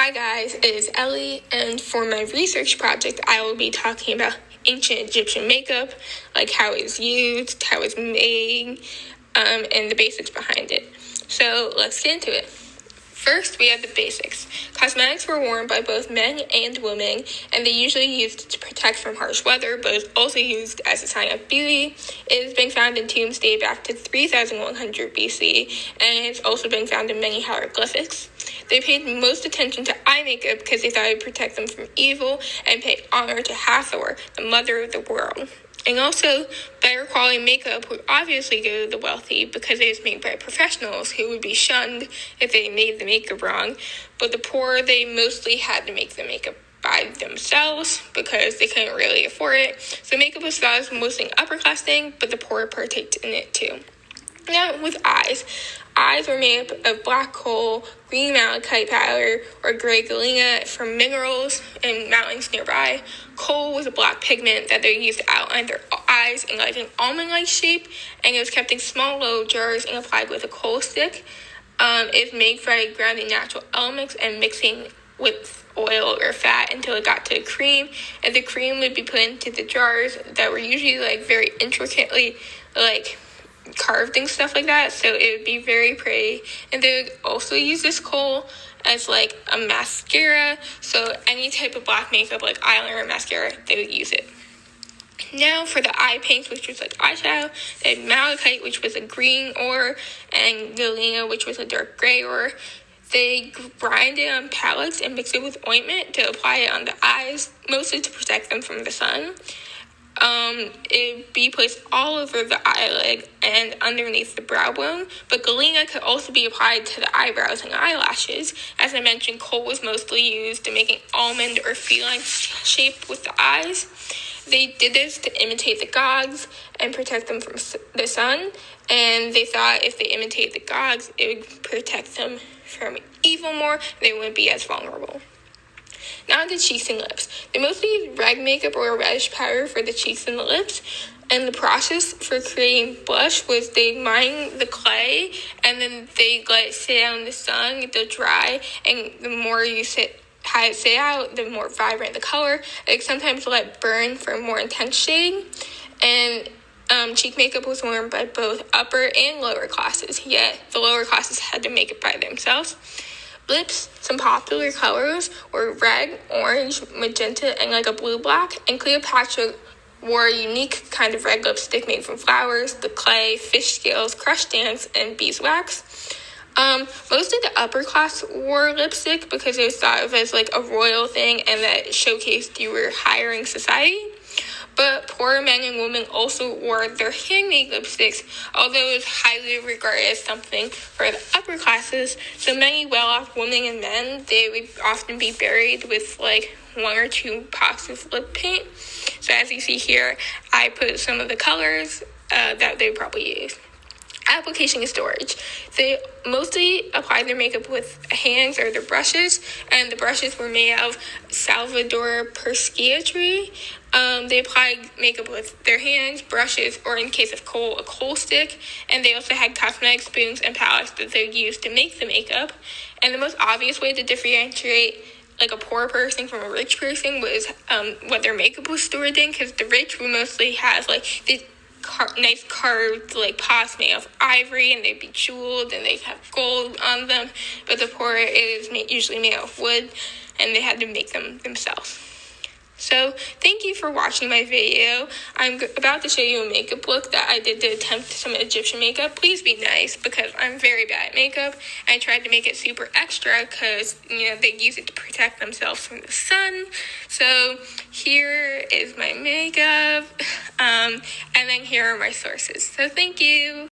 Hi guys, it is Ellie, and for my research project, I will be talking about ancient Egyptian makeup, like how it's used, how it's made, and the basics behind it. So let's get into it. First, we have the basics. Cosmetics were worn by both men and women, and they usually used to protect from harsh weather, but it's also used as a sign of beauty. It has been found in tombs dating back to 3100 BC, and it's also been found in many hieroglyphics. They paid most attention to eye makeup because they thought it would protect them from evil and pay honor to Hathor, the mother of the world. And also, better quality makeup would obviously go to the wealthy because it is made by professionals who would be shunned if they made the makeup wrong. But the poor, they mostly had to make the makeup by themselves because they couldn't really afford it. So makeup was thought as mostly an upper class thing, but the poor partaked in it too. Now, with eyes. Eyes were made up of black coal, green malachite powder, or gray galena from minerals in mountains nearby. Coal was a black pigment that they used to outline their eyes in like an almond-like shape, and it was kept in small low jars and applied with a coal stick. It's made by grounding natural elements and mixing with oil or fat until it got to a cream, and the cream would be put into the jars that were usually like very intricately like carved and stuff like that, so it would be very pretty. And they would also use this coal as like a mascara, so any type of black makeup like eyeliner or mascara, they would use it. Now for the eye paints, which was like eyeshadow, they had malachite, which was a green ore, and galena, which was a dark gray ore. They grind it on palettes and mix it with ointment to apply it on the eyes, mostly to protect them from the sun. It'd be placed all over the eyelid and underneath the brow bone, but galena could also be applied to the eyebrows and eyelashes. As I mentioned, coal was mostly used to make an almond or feline shape with the eyes. They did this to imitate the gods and protect them from the sun, and they thought if they imitated the gods, it would protect them from evil more, they wouldn't be as vulnerable. Now the cheeks and lips. They mostly use red makeup or reddish powder for the cheeks and the lips. And the process for creating blush was they mine the clay and then they let it sit out in the sun until dry. And the more you have it sit out, the more vibrant the color. They sometimes let it burn for a more intense shade. And cheek makeup was worn by both upper and lower classes, yet the lower classes had to make it by themselves. Lips, some popular colors were red, orange, magenta, and like a blue-black. And Cleopatra wore a unique kind of red lipstick made from flowers, the clay, fish scales, crushed stamps, and beeswax. Most of the upper class wore lipstick because it was thought of as like a royal thing and that it showcased you were higher in society. But poor men and women also wore their handmade lipsticks, although it was highly regarded as something for the upper classes. So many well-off women and men, they would often be buried with like 1 or 2 pots of lip paint. So as you see here, I put some of the colors that they probably use. Application and storage. They mostly applied their makeup with hands or their brushes, and the brushes were made out of Salvador Persea tree. They applied makeup with their hands, brushes, or in case of coal, a coal stick, and they also had cosmetic spoons and palettes that they used to make the makeup. And the most obvious way to differentiate like a poor person from a rich person was what their makeup was stored in, because the rich would mostly have like the nice carved like pots made of ivory, and they'd be jeweled and they'd have gold on them, but the poor is usually made of wood and they had to make them themselves. So thank you for watching my video. I'm about to show you a makeup look that I did to attempt some Egyptian makeup. Please be nice because I'm very bad at makeup. I tried to make it super extra because, they use it to protect themselves from the sun. So here is my makeup, and then here are my sources. So thank you.